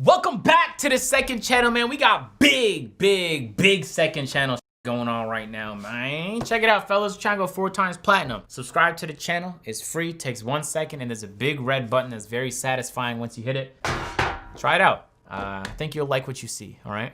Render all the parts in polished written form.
Welcome back to the second channel, man. We got big second channel going on right now, man. Check it out, fellas. Trying to go 4 times platinum. Subscribe to the channel. It's free, takes 1 second, and there's a big red button that's very satisfying once you hit it. Try it out. I think you'll like what you see, all right?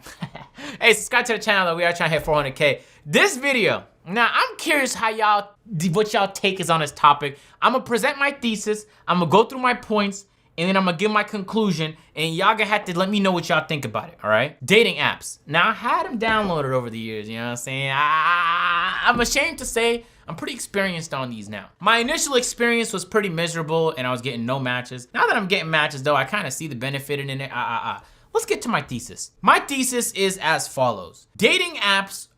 Hey, subscribe to the channel, though. We are trying to hit 400K. This video, now I'm curious how what y'all take is on this topic. I'm gonna present my thesis, I'm gonna go through my points, and then I'm gonna give my conclusion, and y'all gonna have to let me know what y'all think about it, all right? Dating apps. Now, I had them downloaded over the years, you know what I'm saying? I'm ashamed to say I'm pretty experienced on these now. My initial experience was pretty miserable, and I was getting no matches. Now that I'm getting matches, though, I kind of see the benefit in it. Let's get to my thesis. My thesis is as follows. Dating apps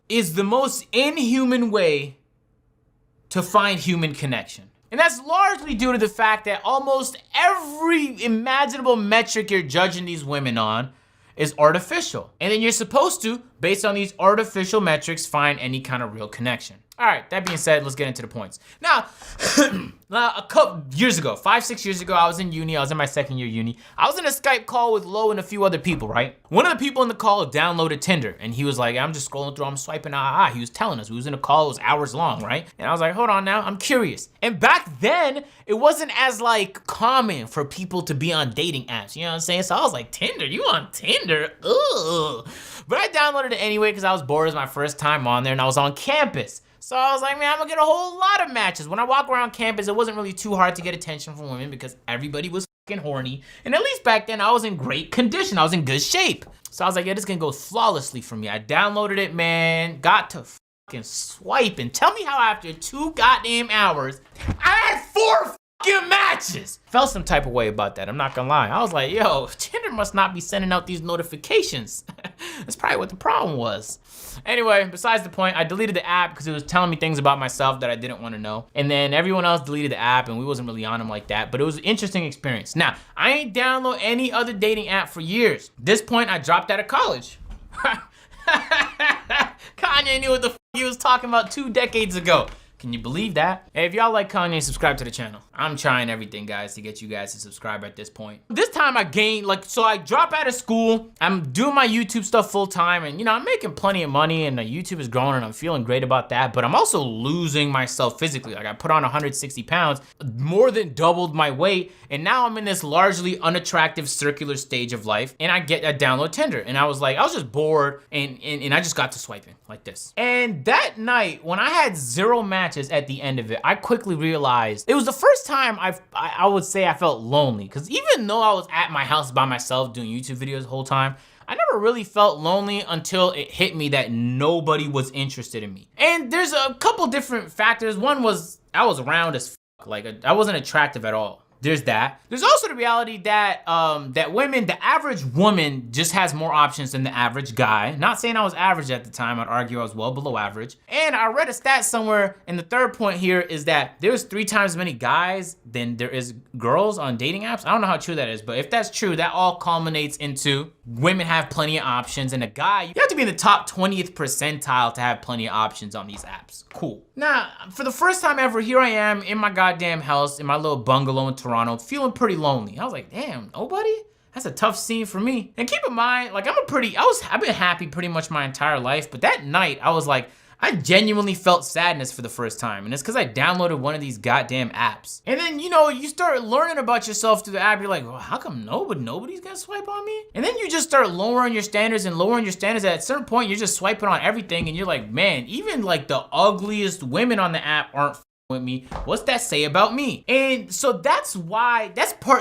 is the most inhuman way to find human connection. And that's largely due to the fact that almost every imaginable metric you're judging these women on is artificial. And then you're supposed to, based on these artificial metrics, find any kind of real connection. All right, that being said, let's get into the points. Now, a couple years ago, 5-6 years ago, I was in uni, I was in my second year uni. I was in a Skype call with Lo and a few other people, right? One of the people in the call downloaded Tinder, and he was like, I'm just scrolling through, I'm swiping, He was telling us, we was in a call, it was hours long, right? And I was like, hold on now, I'm curious. And back then, it wasn't as like common for people to be on dating apps, you know what I'm saying? So I was like, Tinder, you on Tinder? Ugh. But I downloaded it anyway because I was bored. It was my first time on there, and I was on campus. So I was like, man, I'm gonna get a whole lot of matches. When I walk around campus, it wasn't really too hard to get attention from women because everybody was fucking horny. And at least back then, I was in great condition. I was in good shape. So I was like, yeah, this can go flawlessly for me. I downloaded it, man. Got to fucking swipe. And tell me how after 2 goddamn hours, I had 4 fucking matches. Felt some type of way about that, I'm not gonna lie. I was like, yo, Tinder must not be sending out these notifications. That's probably what the problem was. Anyway, besides the point, I deleted the app because it was telling me things about myself that I didn't want to know. And then everyone else deleted the app and we wasn't really on them like that, but it was an interesting experience. Now, I ain't download any other dating app for years. At this point, I dropped out of college. Kanye knew what the f he was talking about 2 decades ago. Can you believe that? Hey, if y'all like Kanye, subscribe to the channel. I'm trying everything, guys, to get you guys to subscribe at this point. This time I gained, so I drop out of school. I'm doing my YouTube stuff full time, and you know, I'm making plenty of money, and YouTube is growing, and I'm feeling great about that, but I'm also losing myself physically. Like, I put on 160 pounds, more than doubled my weight, and now I'm in this largely unattractive circular stage of life, and I download Tinder, and I was just bored, and I just got to swiping like this. And that night, when I had 0 matches at the end of it, I quickly realized it was the first time I would say I felt lonely, because even though I was at my house by myself doing YouTube videos the whole time, I never really felt lonely until it hit me that nobody was interested in me. And there's a couple different factors. One was I was round as fuck, like I wasn't attractive at all. There's that. There's also the reality that the average woman just has more options than the average guy. Not saying I was average at the time, I'd argue I was well below average. And I read a stat somewhere, and the third point here is that there's 3 times as many guys than there is girls on dating apps. I don't know how true that is, but if that's true, that all culminates into women have plenty of options, and a guy, you have to be in the top 20th percentile to have plenty of options on these apps. Cool. Now, for the first time ever, here I am in my goddamn house, in my little bungalow in Toronto, feeling pretty lonely. I was like, damn, nobody? That's a tough scene for me. And keep in mind, like I've been happy pretty much my entire life, but that night I was like, I genuinely felt sadness for the first time, and it's because I downloaded one of these goddamn apps. And then, you know, you start learning about yourself through the app. You're like, well, how come nobody's gonna swipe on me? And then you just start lowering your standards and lowering your standards. At a certain point, you're just swiping on everything, and you're like, man, even like the ugliest women on the app aren't with me. What's that say about me? And so that's why,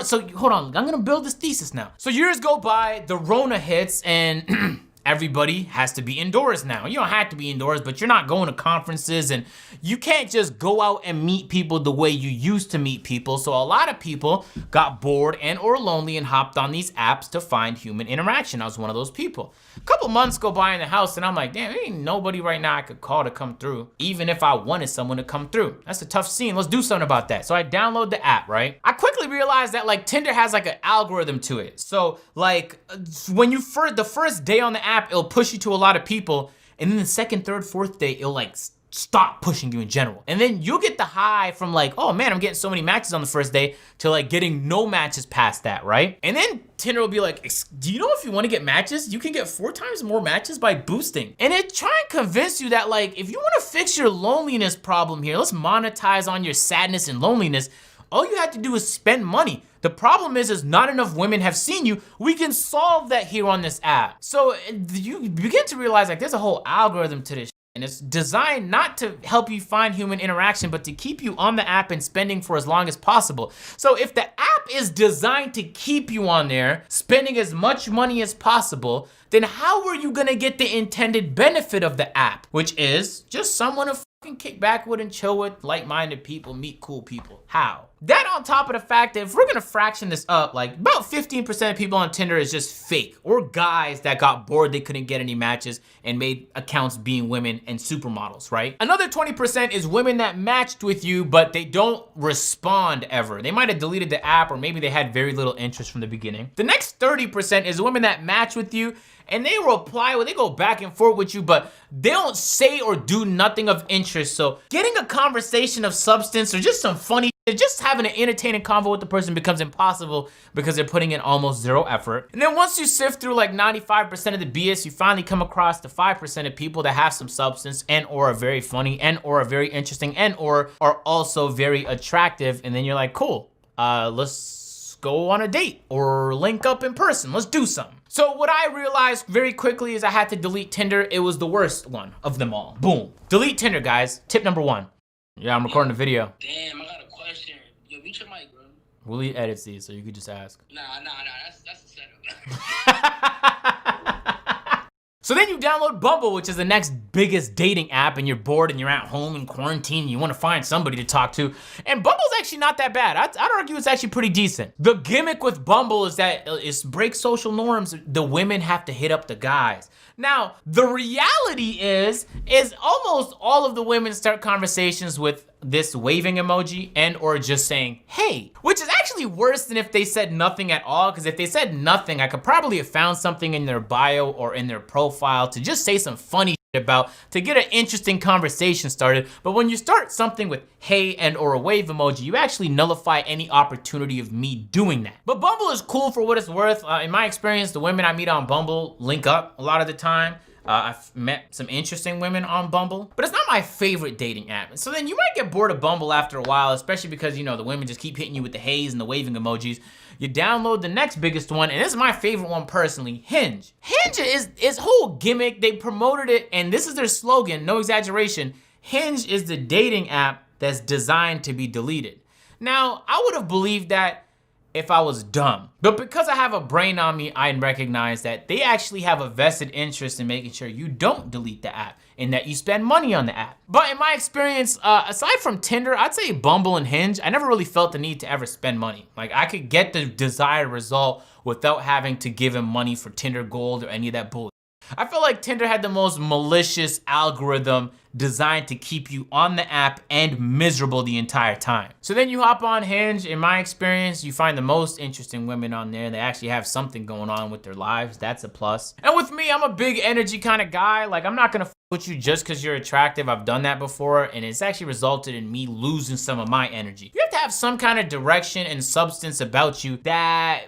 so hold on, I'm gonna build this thesis now. So years go by, the Rona hits, and everybody has to be indoors now. You don't have to be indoors, but you're not going to conferences, and you can't just go out and meet people the way you used to meet people. So a lot of people got bored and or lonely and hopped on these apps to find human interaction. I was one of those people. A couple months go by in the house, and I'm like, damn, there ain't nobody right now I could call to come through, even if I wanted someone to come through. That's a tough scene. Let's do something about that. So I download the app, right? I quickly realized that like Tinder has like an algorithm to it. So like when the first day on the app, it'll push you to a lot of people, and then the second, third, fourth day, it'll like stop pushing you in general. And then you'll get the high from like, oh man, I'm getting so many matches on the first day, to like getting no matches past that, right? And then Tinder will be like, do you know if you want to get matches, you can get 4 times more matches by boosting? And it try and convince you that like, if you want to fix your loneliness problem here, let's monetize on your sadness and loneliness. All you have to do is spend money. The problem is not enough women have seen you. We can solve that here on this app. So you begin to realize like there's a whole algorithm to this. And it's designed not to help you find human interaction, but to keep you on the app and spending for as long as possible. So if the app is designed to keep you on there, spending as much money as possible, then how are you gonna get the intended benefit of the app? Which is just someone to fucking kick back with and chill with, like-minded people, meet cool people. How? That on top of the fact that if we're gonna fraction this up, like about 15% of people on Tinder is just fake, or guys that got bored they couldn't get any matches and made accounts being women and supermodels, right? Another 20% is women that matched with you, but they don't respond ever. They might have deleted the app, or maybe they had very little interest from the beginning. The next 30% is women that match with you and they reply, they go back and forth with you, but they don't say or do nothing of interest. So getting a conversation of substance or just some funny, just having an entertaining convo with the person becomes impossible because they're putting in almost zero effort. And then once you sift through like 95% of the BS, you finally come across the 5% of people that have some substance and or are very funny and or are very interesting and or are also very attractive. And then you're like, cool, let's go on a date or link up in person. Let's do something. So what I realized very quickly is I had to delete Tinder. It was the worst one of them all. Boom. Delete Tinder, guys. Tip number 1. Yeah, I'm recording the video. Damn, I got a question. Yo, mute your mic, bro. Willie edits these, so you could just ask. Nah, that's a setup. So then you download Bumble, which is the next biggest dating app, and you're bored and you're at home in quarantine and you want to find somebody to talk to. And Bumble's actually not that bad. I'd argue it's actually pretty decent. The gimmick with Bumble is that it breaks social norms. The women have to hit up the guys. Now, the reality is almost all of the women start conversations with this waving emoji and or just saying, hey, which is actually worse than if they said nothing at all, because if they said nothing, I could probably have found something in their bio or in their profile to just say some funny shit about to get an interesting conversation started. But when you start something with hey and or a wave emoji, you actually nullify any opportunity of me doing that. But Bumble is cool for what it's worth. In my experience, the women I meet on Bumble link up a lot of the time. I've met some interesting women on Bumble, but it's not my favorite dating app. So then you might get bored of Bumble after a while, especially because, you know, the women just keep hitting you with the haze and the waving emojis. You download the next biggest one, and this is my favorite one personally, Hinge. Hinge is whole gimmick. They promoted it, and this is their slogan, no exaggeration. Hinge is the dating app that's designed to be deleted. Now, I would have believed that if I was dumb. But because I have a brain on me, I recognize that they actually have a vested interest in making sure you don't delete the app and that you spend money on the app. But in my experience, aside from Tinder, I'd say Bumble and Hinge, I never really felt the need to ever spend money. Like I could get the desired result without having to give him money for Tinder Gold or any of that bullshit. I feel like Tinder had the most malicious algorithm designed to keep you on the app and miserable the entire time. So then you hop on Hinge. In my experience, you find the most interesting women on there. They actually have something going on with their lives. That's a plus. And with me, I'm a big energy kind of guy. Like I'm not gonna with you just because you're attractive. I've done that before, and it's actually resulted in me losing some of my energy. You have to have some kind of direction and substance about you that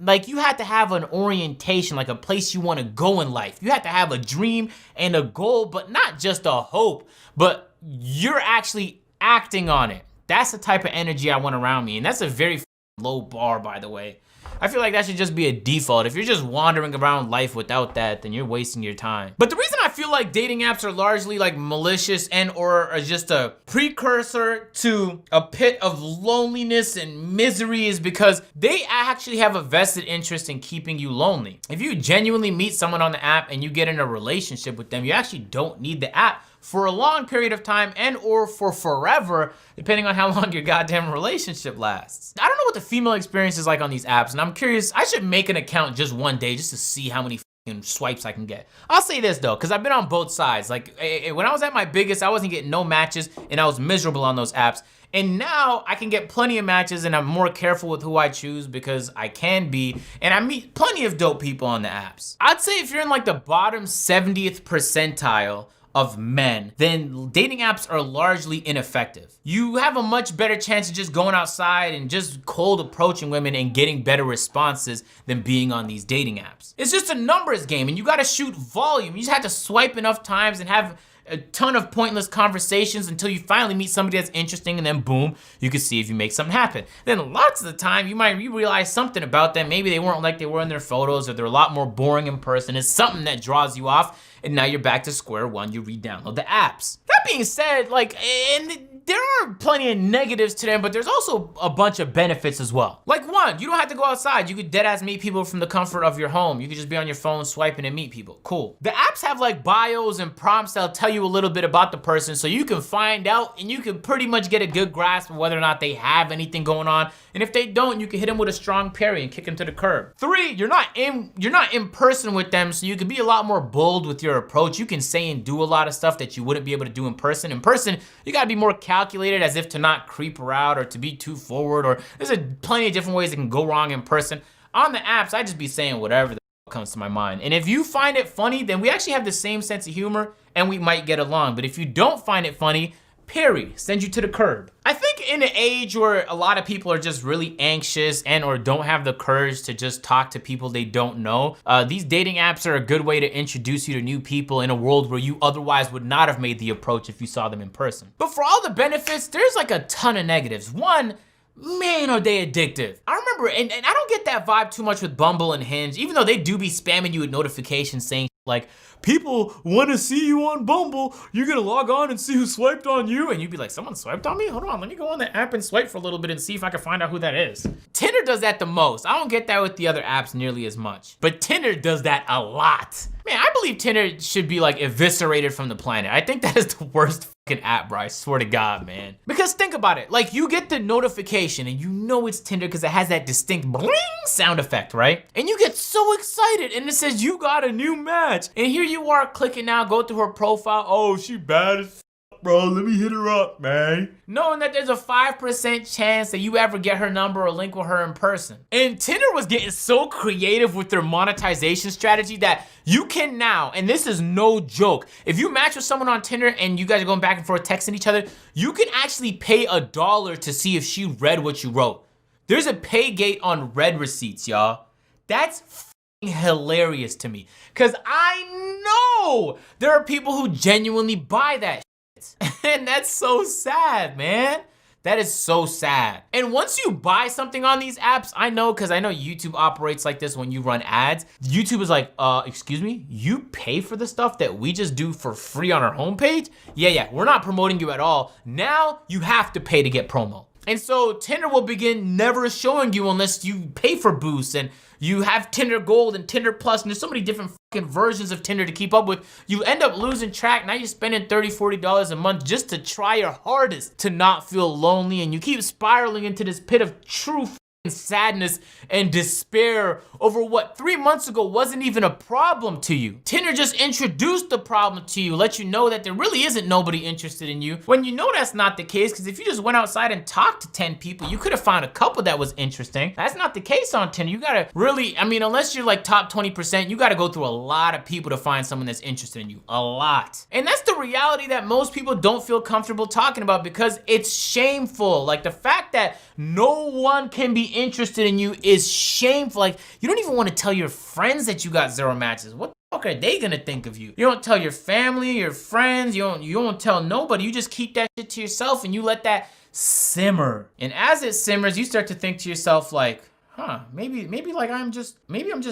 like you have to have an orientation, like a place you want to go in life. You have to have a dream and a goal, but not just a hope, but you're actually acting on it. That's the type of energy I want around me. And that's a very low bar, by the way. I feel like that should just be a default. If you're just wandering around life without that, then you're wasting your time. But the reason I feel like dating apps are largely like malicious and or are just a precursor to a pit of loneliness and misery is because they actually have a vested interest in keeping you lonely. If you genuinely meet someone on the app and you get in a relationship with them, you actually don't need the app for a long period of time and or for forever, depending on how long your goddamn relationship lasts. I don't know what the female experience is like on these apps, and I'm curious. I should make an account just one day just to see how many swipes I can get. I'll say this though, because I've been on both sides. Like when I was at my biggest, I wasn't getting no matches and I was miserable on those apps. And now I can get plenty of matches and I'm more careful with who I choose because I can be, and I meet plenty of dope people on the apps. I'd say if you're in like the bottom 70th percentile of men, then dating apps are largely ineffective. You have a much better chance of just going outside and just cold approaching women and getting better responses than being on these dating apps. It's just a numbers game and you gotta shoot volume. You just have to swipe enough times and have a ton of pointless conversations until you finally meet somebody that's interesting, and then boom, you can see if you make something happen. Then lots of the time you realize something about them. Maybe they weren't like they were in their photos, or they're a lot more boring in person. It's something that draws you off, and now you're back to square one. You re-download the apps. That being said, like, and there are plenty of negatives to them, but there's also a bunch of benefits as well. Like one, you don't have to go outside. You could deadass meet people from the comfort of your home. You could just be on your phone swiping and meet people. Cool. The apps have like bios and prompts that'll tell you a little bit about the person, so you can find out and you can pretty much get a good grasp of whether or not they have anything going on. And if they don't, you can hit them with a strong parry and kick them to the curb. Three, you're not in person with them, so you can be a lot more bold with your approach. You can say and do a lot of stuff that you wouldn't be able to do in person. In person, you gotta be more calculated, as if to not creep her out or to be too forward, or there's plenty of different ways it can go wrong in person. On the apps, I just be saying whatever the comes to my mind. And if you find it funny, then we actually have the same sense of humor and we might get along. But if you don't find it funny, parry, send you to the curb. I think in an age where a lot of people are just really anxious and or don't have the courage to just talk to people they don't know, these dating apps are a good way to introduce you to new people in a world where you otherwise would not have made the approach if you saw them in person. But for all the benefits, there's like a ton of negatives. One, man, are they addictive. I remember, and I don't get that vibe too much with Bumble and Hinge, even though they do be spamming you with notifications saying like, people want to see you on Bumble. You're gonna log on and see who swiped on you. And you'd be like, someone swiped on me? Hold on, let me go on the app and swipe for a little bit and see if I can find out who that is. Tinder does that the most. I don't get that with the other apps nearly as much. But Tinder does that a lot. Man, I believe Tinder should be like eviscerated from the planet. I think that is the worst fucking app, bro. I swear to God, man. Because think about it. Like, you get the notification and you know it's Tinder because it has that distinct bling sound effect, right? And you get so excited and it says you got a new match. And here you are clicking now, go through her profile. Oh, she bad as bro, let me hit her up, man. Knowing that there's a 5% chance that you ever get her number or link with her in person. And Tinder was getting so creative with their monetization strategy that you can now, and this is no joke, if you match with someone on Tinder and you guys are going back and forth texting each other, you can actually pay $1 to see if she read what you wrote. There's a pay gate on read receipts, y'all. That's f***ing hilarious to me. Cause I know there are people who genuinely buy that. And that's so sad, man. That is so sad. And once you buy something on these apps, I know, because I know YouTube operates like this when you run ads. YouTube is like, excuse me, you pay for the stuff that we just do for free on our homepage? Yeah, we're not promoting you at all. Now you have to pay to get promo. And so Tinder will begin never showing you unless you pay for boosts, and you have Tinder Gold and Tinder Plus, and there's so many different fucking versions of Tinder to keep up with. You end up losing track. Now you're spending $30, $40 a month just to try your hardest to not feel lonely, and you keep spiraling into this pit of true sadness and despair over what 3 months ago wasn't even a problem to you. Tinder just introduced the problem to you, let you know that there really isn't nobody interested in you, when you know that's not the case, because if you just went outside and talked to 10 people, you could have found a couple that was interesting. That's not the case on Tinder. You gotta really, I mean, unless you're like top 20%, you gotta go through a lot of people to find someone that's interested in you. A lot. And that's the reality that most people don't feel comfortable talking about because it's shameful. Like, the fact that no one can be interested in you is shameful. Like, you don't even want to tell your friends that you got 0 matches. What the fuck are they gonna think of you? You don't tell your family, your friends, you don't tell nobody. You just keep that shit to yourself and you let that simmer. And as it simmers, you start to think to yourself like, maybe like I'm just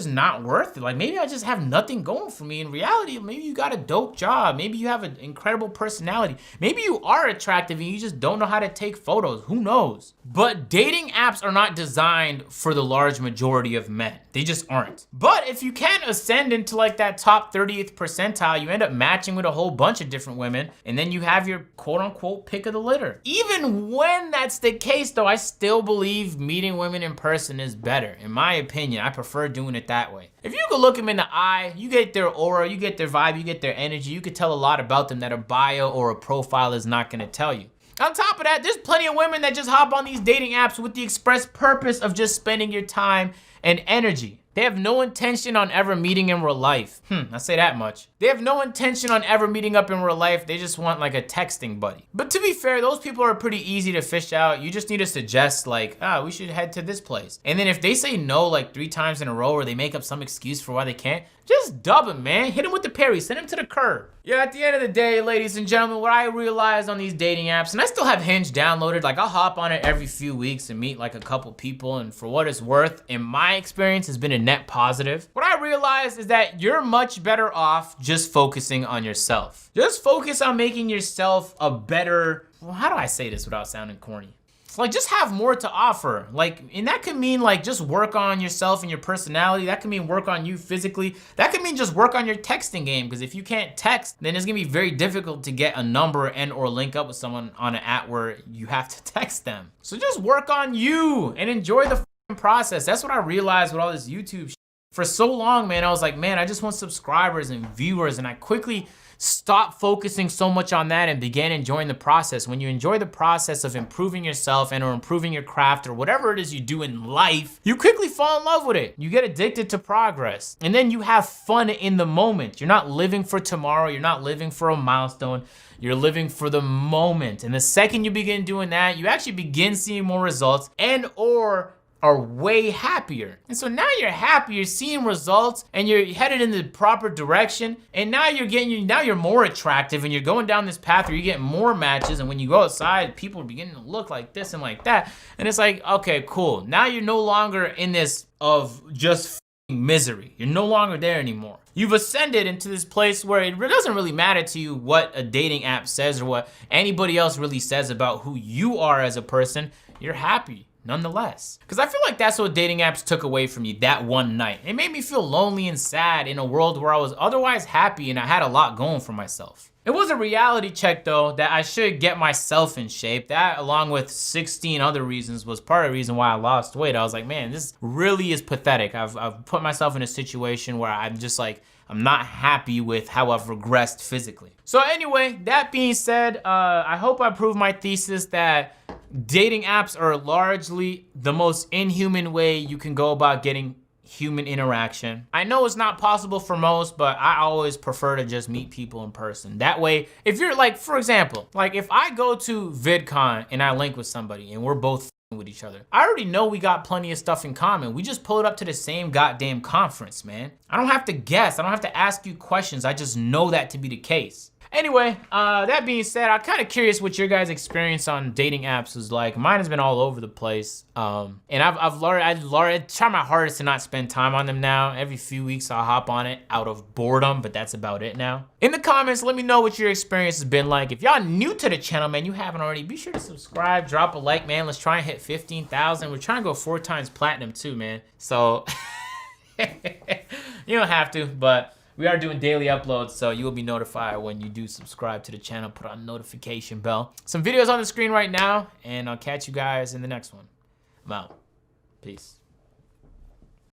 not worth it. Like, maybe I just have nothing going for me. In reality, maybe you got a dope job. Maybe you have an incredible personality. Maybe you are attractive and you just don't know how to take photos. Who knows? But dating apps are not designed for the large majority of men. They just aren't. But if you can ascend into like that top 30th percentile, you end up matching with a whole bunch of different women, and then you have your quote unquote pick of the litter. Even when that's the case though, I still believe meeting women in person is better. In my opinion, I prefer doing it that way. If you could look them in the eye, you get their aura, you get their vibe, you get their energy, you could tell a lot about them that a bio or a profile is not gonna tell you. On top of that, there's plenty of women that just hop on these dating apps with the express purpose of just spending your time and energy. They have no intention on ever meeting in real life. I say that much. They have no intention on ever meeting up in real life. They just want like a texting buddy. But to be fair, those people are pretty easy to fish out. You just need to suggest like, we should head to this place. And then if they say no like 3 times in a row or they make up some excuse for why they can't, just dub them, man. Hit them with the parry, send them to the curb. Yeah, at the end of the day, ladies and gentlemen, what I realized on these dating apps, and I still have Hinge downloaded, like I'll hop on it every few weeks and meet like a couple people, and for what it's worth, in my experience, has been a net positive. What I realized is that you're much better off just focusing on yourself. Just focus on making yourself a better, well, how do I say this without sounding corny? Like, just have more to offer. Like, and that could mean like just work on yourself and your personality. That could mean work on you physically. That could mean just work on your texting game, because if you can't text, then it's gonna be very difficult to get a number and or link up with someone on an app where you have to text them. So just work on you and enjoy the process. That's what I realized with all this YouTube shit. For so long, man, I was like, man, I just want subscribers and viewers, and I quickly stopped focusing so much on that and began enjoying the process. When you enjoy the process of improving yourself and or improving your craft or whatever it is you do in life, you quickly fall in love with it. You get addicted to progress. And then you have fun in the moment. You're not living for tomorrow. You're not living for a milestone. You're living for the moment. And the second you begin doing that, you actually begin seeing more results and or are way happier. And so now you're happy, you're seeing results, and you're headed in the proper direction, and now you're more attractive, and you're going down this path where you're getting more matches, and when you go outside, people are beginning to look like this and like that, and it's like, okay, cool. Now you're no longer in this of just misery. You're no longer there anymore. You've ascended into this place where it doesn't really matter to you what a dating app says or what anybody else really says about who you are as a person. You're happy nonetheless. Because I feel like that's what dating apps took away from me that one night. It made me feel lonely and sad in a world where I was otherwise happy and I had a lot going for myself. It was a reality check though that I should get myself in shape. That, along with 16 other reasons, was part of the reason why I lost weight. I was like, man, this really is pathetic. I've put myself in a situation where I'm just like, I'm not happy with how I've regressed physically. So anyway, that being said, I hope I proved my thesis that dating apps are largely the most inhuman way you can go about getting human interaction. I know it's not possible for most, but I always prefer to just meet people in person. That way, if you're like, for example, like if I go to VidCon and I link with somebody and we're both with each other, I already know we got plenty of stuff in common. We just pulled up to the same goddamn conference, man. I don't have to guess. I don't have to ask you questions. I just know that to be the case. Anyway, that being said, I'm kind of curious what your guys' experience on dating apps is like. Mine has been all over the place. And I've learned, try my hardest to not spend time on them now. Every few weeks I'll hop on it out of boredom, but that's about it now. In the comments, let me know what your experience has been like. If y'all new to the channel, man, you haven't already, be sure to subscribe, drop a like, man. Let's try and hit 15,000. We're trying to go 4 times platinum too, man. So you don't have to, but we are doing daily uploads, so you will be notified when you do subscribe to the channel. Put on notification bell. Some videos on the screen right now, and I'll catch you guys in the next one. I'm out. Peace.